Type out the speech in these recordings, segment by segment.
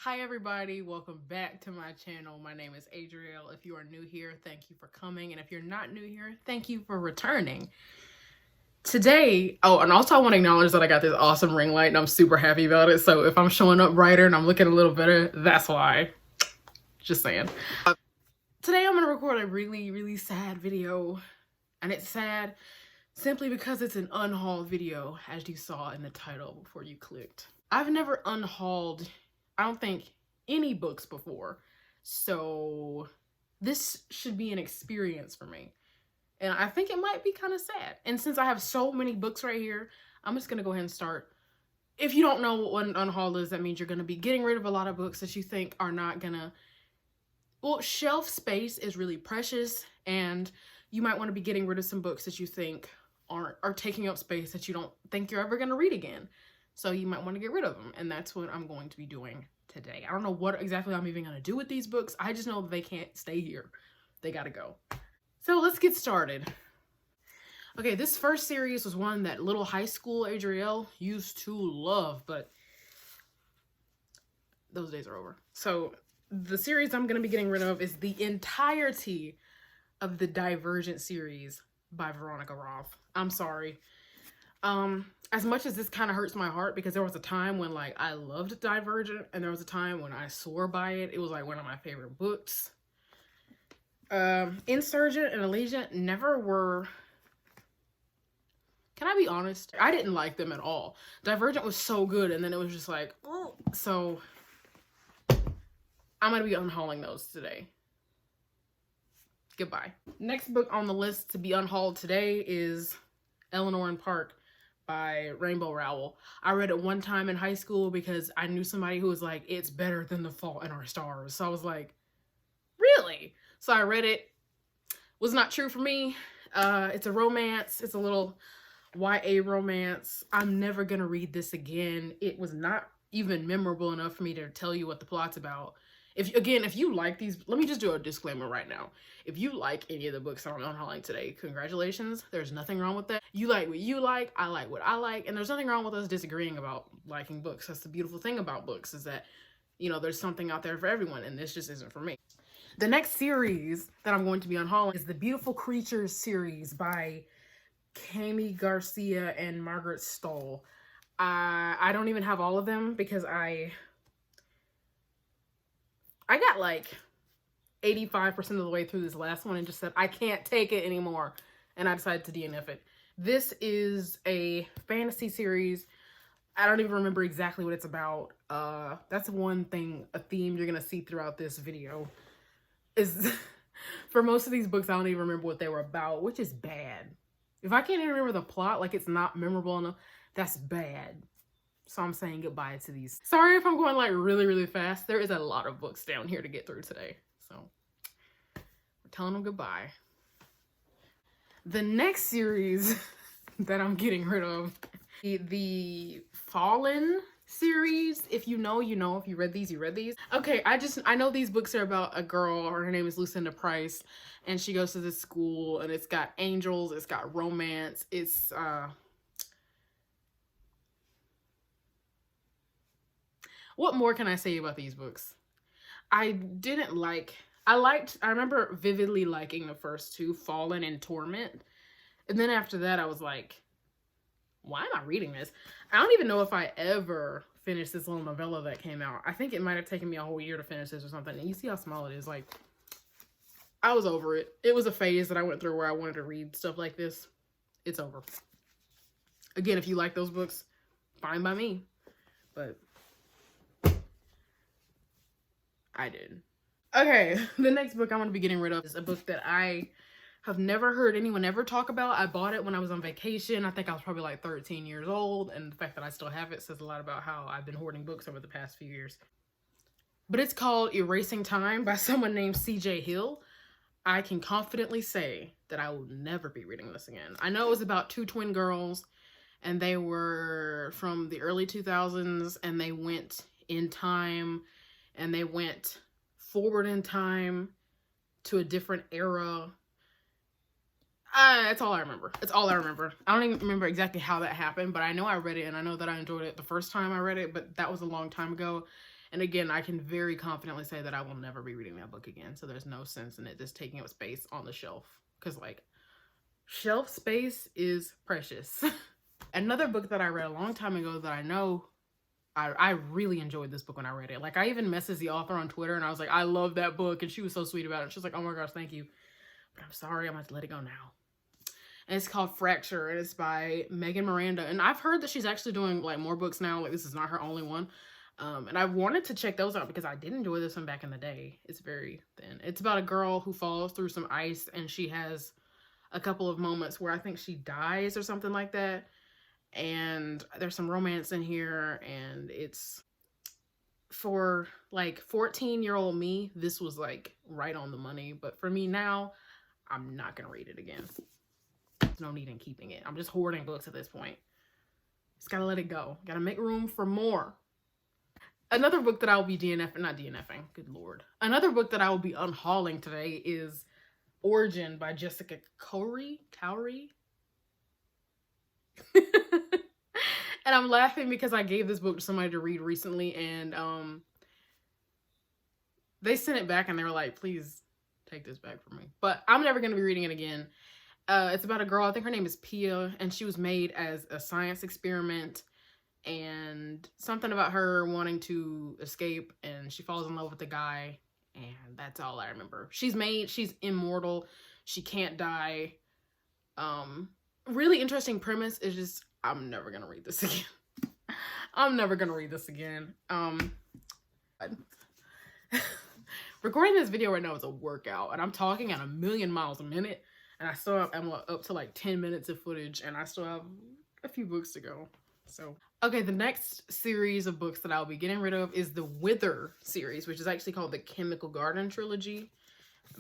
Hi everybody, welcome back to my channel. My name is Adriel. If you are new here, thank you for coming. And if you're not new here, thank you for returning. Today, and also I want to acknowledge that I got this awesome ring light and I'm super happy about it. So if I'm showing up brighter and I'm looking a little better, that's why. Just saying. Today I'm going to record a really sad video. And it's sad simply because it's an unhauled video, as you saw in the title before you clicked. I've never unhauled, I don't think, any books before, so this should be an experience for me. And I think it might be kind of sad. And since I have so many books right here, I'm just going to go ahead and start. If you don't know what an unhaul is, that means you're going to be getting rid of a lot of books that you think are not going to... Well, shelf space is really precious, and you might want to be getting rid of some books that you think are taking up space that you don't think you're ever going to read again. So you might want to get rid of them, and that's what I'm going to be doing today. I don't know what exactly I'm even going to do with these books. I just know that they can't stay here. They got to go. So let's get started. Okay, this first series was one that little high school Adriel used to love, but those days are over. So the series I'm going to be getting rid of is the entirety of the Divergent series by Veronica Roth. I'm sorry. As much as this kind of hurts my heart, because there was a time when like I loved Divergent and there was a time when I swore by it. It was like one of my favorite books. Insurgent and Allegiant never were... Can I be honest? I didn't like them at all. Divergent was so good, and then it was just like, oh. So I'm gonna be unhauling those today. Goodbye. Next book on the list to be unhauled today is Eleanor and Park by Rainbow Rowell. I read it one time in high school because I knew somebody who was like, it's better than The Fault in Our Stars. So I was like, really? So I read it. Was not true for me. It's a romance. It's a little YA romance. I'm never gonna read this again. It was not even memorable enough for me to tell you what the plot's about. If you like these, let me just do a disclaimer right now. If you like any of the books I'm unhauling today, congratulations. There's nothing wrong with that. You like what you like, I like what I like, and there's nothing wrong with us disagreeing about liking books. That's the beautiful thing about books, is that, you know, there's something out there for everyone, and this just isn't for me. The next series that I'm going to be unhauling is the Beautiful Creatures series by Kami Garcia and Margaret Stoll. I don't even have all of them because I got like 85% of the way through this last one and just said, I can't take it anymore. And I decided to DNF it. This is a fantasy series. I don't even remember exactly what it's about. That's one thing, a theme you're going to see throughout this video is for most of these books, I don't even remember what they were about, which is bad. If I can't even remember the plot, like it's not memorable enough, that's bad. So I'm saying goodbye to these. Sorry if I'm going like really fast. There is a lot of books down here to get through today. So we're telling them goodbye. The next series that I'm getting rid of, the Fallen series. If you know, you know. If you read these, you read these. Okay, I know these books are about a girl. Her name is Lucinda Price, and she goes to this school, and it's got angels, it's got romance, it's what more can I say about these books? I remember vividly liking the first two, Fallen and Torment. And then after that, I was like, why am I reading this? I don't even know if I ever finished this little novella that came out. I think it might have taken me a whole year to finish this or something. And you see how small it is. Like, I was over it. It was a phase that I went through where I wanted to read stuff like this. It's over. Again, if you like those books, fine by me. But I did. Okay, the next book I'm going to be getting rid of is a book that I have never heard anyone ever talk about. I bought it when I was on vacation. I think I was probably like 13 years old, and the fact that I still have it says a lot about how I've been hoarding books over the past few years. But it's called Erasing Time by someone named C.J. Hill. I can confidently say that I will never be reading this again. I know it was about two twin girls, and they were from the early 2000s, and they went in time, and they went forward in time to a different era. That's all I remember. It's all I remember. I don't even remember exactly how that happened, but I know I read it, and I know that I enjoyed it the first time I read it, but that was a long time ago. And again, I can very confidently say that I will never be reading that book again. So there's no sense in it just taking up space on the shelf. Because, like, shelf space is precious. Another book that I read a long time ago that I know I really enjoyed this book when I read it. Like, I even messaged the author on Twitter and I was like, I love that book. And she was so sweet about it. She was like, oh my gosh, thank you. But I'm sorry, I'm going to have to let it go now. And it's called Fracture, and it's by Megan Miranda. And I've heard that she's actually doing, like, more books now. Like, this is not her only one. And I wanted to check those out because I did enjoy this one back in the day. It's very thin. It's about a girl who falls through some ice, and she has a couple of moments where I think she dies or something like that. And there's some romance in here, and it's, for, like, 14-year-old me, this was, like, right on the money. But for me now, I'm not going to read it again. There's no need in keeping it. I'm just hoarding books at this point. Just gotta let it go. Gotta make room for more. Another book that I will be not DNFing, good lord. Another book that I will be unhauling today is Origin by Jessica Towery. And I'm laughing because I gave this book to somebody to read recently, and they sent it back and they were like, please take this back from me. But I'm never going to be reading it again. It's about a girl, I think her name is Pia, and she was made as a science experiment, and something about her wanting to escape, and she falls in love with the guy, and that's all I remember. She's immortal, she can't die. Really interesting premise. Is just, I'm never gonna read this again. I'm never gonna read this again. Recording this video right now is a workout, and I'm talking at 1,000,000 miles a minute. And I still have, I'm up to like 10 minutes of footage, and I still have a few books to go. So, okay, the next series of books that I'll be getting rid of is the Wither series, which is actually called the Chemical Garden Trilogy.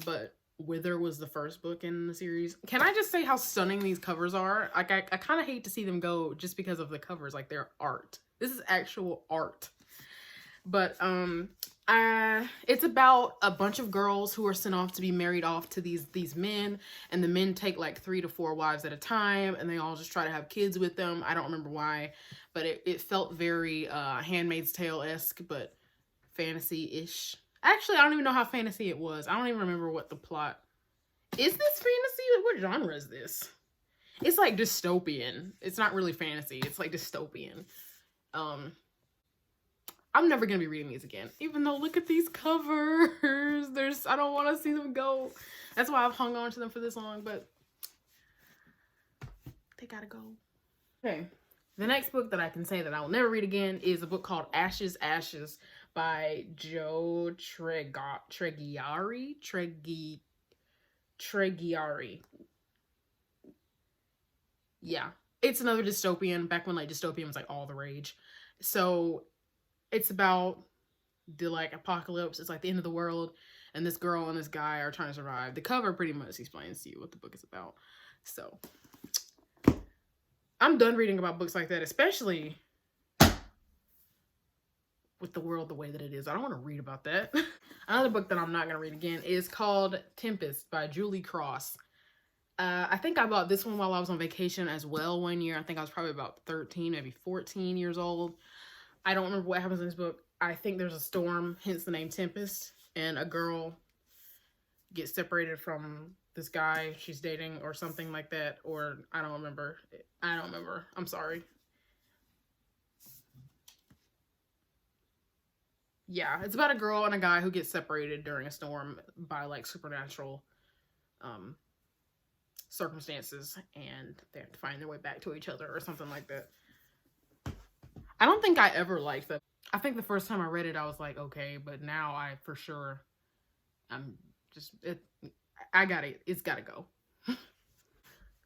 But Wither was the first book in the series. Can I just say how stunning these covers are? Like, I kind of hate to see them go just because of the covers. Like, they're art. This is actual art. But, it's about a bunch of girls who are sent off to be married off to these men, and the men take like 3 to 4 wives at a time, and they all just try to have kids with them. I don't remember why, but it felt very Handmaid's Tale-esque, but fantasy-ish. Actually, I don't even know how fantasy it was. I don't even remember what the plot. Is this fantasy? What genre is this? It's like dystopian. It's not really fantasy. It's like dystopian. I'm never going to be reading these again. Even though, look at these covers. I don't want to see them go. That's why I've hung on to them for this long, but they gotta go. Okay. The next book that I can say that I will never read again is a book called Ashes, Ashes by Joe Treggiari. Yeah. It's another dystopian, back when like dystopian was like all the rage. So it's about the like apocalypse. It's like the end of the world, and this girl and this guy are trying to survive. The cover pretty much explains to you what the book is about. So I'm done reading about books like that, especially with the world the way that it is. I don't want to read about that. Another book that I'm not going to read again is called Tempest by Julie Cross. I think I bought this one while I was on vacation as well one year. I think I was probably about 13, maybe 14 years old. I don't remember what happens in this book. I think there's a storm, hence the name Tempest, and a girl gets separated from this guy she's dating or something like that, or I don't remember. I'm sorry. Yeah, it's about a girl and a guy who get separated during a storm by like supernatural circumstances, and they have to find their way back to each other or something like that. I don't think I ever liked that. I think the first time I read it, I was like, okay, but now I for sure, it's gotta go.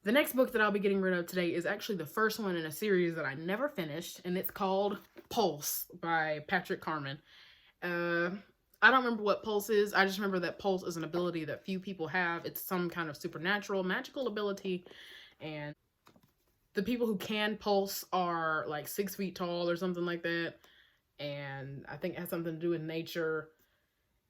The next book that I'll be getting rid of today is actually the first one in a series that I never finished, and it's called Pulse by Patrick Carmen. I don't remember what Pulse is. I just remember that Pulse is an ability that few people have. It's some kind of supernatural, magical ability, and the people who can pulse are like 6 feet tall or something like that. And I think it has something to do with nature.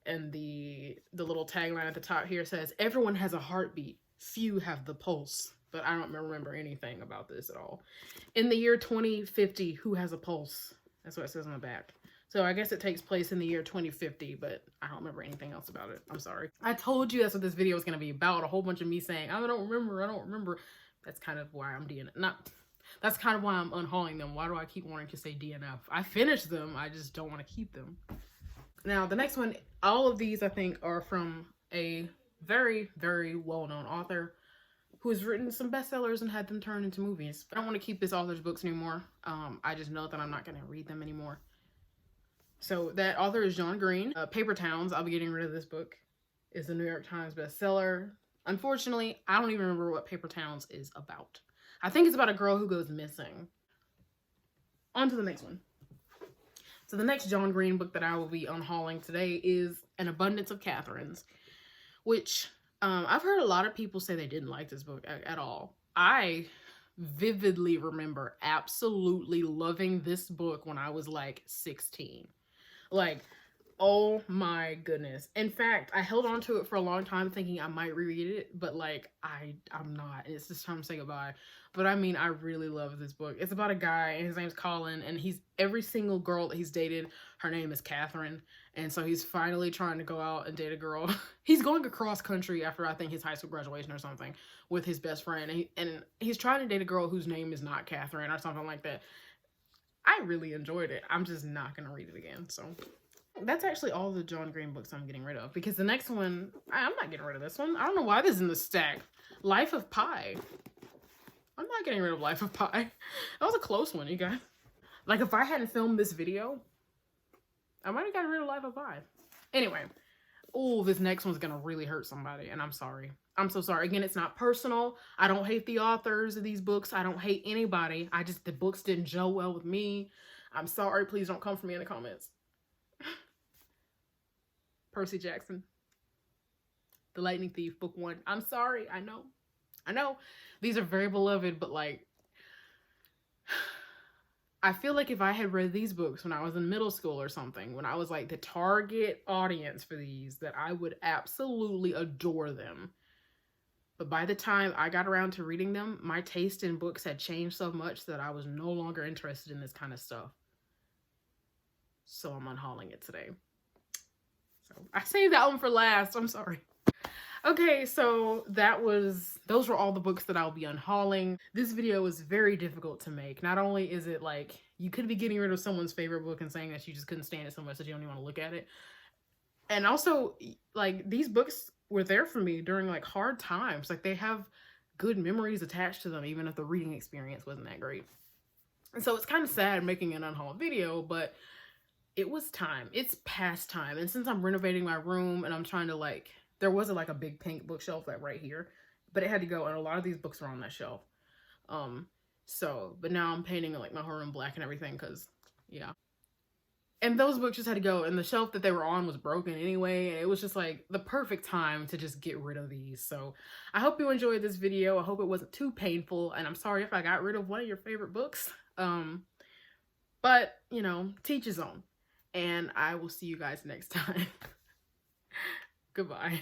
And the little tagline at the top here says, everyone has a heartbeat, few have the pulse. But I don't remember anything about this at all. In the year 2050, who has a pulse? That's what it says on the back. So I guess it takes place in the year 2050, but I don't remember anything else about it. I'm sorry. I told you that's what this video is going to be about. A whole bunch of me saying, I don't remember. That's kind of why I'm that's kind of why I'm unhauling them. Why do I keep wanting to say DNF? I finished them. I just don't want to keep them. Now, the next one, all of these I think are from a very, very well-known author who has written some bestsellers and had them turned into movies. I don't want to keep this author's books anymore. I just know that I'm not going to read them anymore. So that author is John Green. Paper Towns, I'll be getting rid of this book, is the New York Times bestseller. Unfortunately, I don't even remember what Paper Towns is about. I think it's about a girl who goes missing. On to the next one. So the next John Green book that I will be unhauling today is An Abundance of Catherines, which I've heard a lot of people say they didn't like this book at all. I vividly remember absolutely loving this book when I was like 16. Like, oh my goodness. In fact, I held on to it for a long time thinking I might reread it, but like I'm not. It's just time to say goodbye. But I mean, I really love this book. It's about a guy and his name's Colin, and every single girl that he's dated, her name is Catherine. And so he's finally trying to go out and date a girl. He's going across country after I think his high school graduation or something with his best friend. And he's trying to date a girl whose name is not Catherine or something like that. I really enjoyed it. I'm just not going to read it again. So that's actually all the John Green books I'm getting rid of, because the next one, I'm not getting rid of this one. I don't know why this is in the stack. Life of Pi. I'm not getting rid of Life of Pi. That was a close one, you guys. Like, if I hadn't filmed this video, I might have gotten rid of Life of Pi. Anyway, oh, this next one's gonna really hurt somebody, and I'm sorry. I'm so sorry. Again, it's not personal. I don't hate the authors of these books. I don't hate anybody. The books didn't gel well with me. I'm sorry. Please don't come for me in the comments. Percy Jackson, The Lightning Thief, Book 1. I'm sorry. I know. These are very beloved, but like, I feel like if I had read these books when I was in middle school or something, when I was like the target audience for these, that I would absolutely adore them. But by the time I got around to reading them, my taste in books had changed so much that I was no longer interested in this kind of stuff. So I'm unhauling it today. So I saved that one for last. I'm sorry. Okay, so those were all the books that I'll be unhauling. This video is very difficult to make. Not only is it like, you could be getting rid of someone's favorite book and saying that you just couldn't stand it so much that you don't even want to look at it. And also, like, these books were there for me during like hard times. Like, they have good memories attached to them, even if the reading experience wasn't that great. And so it's kind of sad making an unhaul video, but it was time. It's past time. And since I'm renovating my room and I'm trying to like, there wasn't like a big pink bookshelf like right here, but it had to go, and a lot of these books are on that shelf. But now I'm painting like my whole room black and everything, because yeah. And those books just had to go, and the shelf that they were on was broken anyway, and it was just like the perfect time to just get rid of these. So I hope you enjoyed this video. I hope it wasn't too painful, and I'm sorry if I got rid of one of your favorite books. But you know, teach his own, and I will see you guys next time. Goodbye.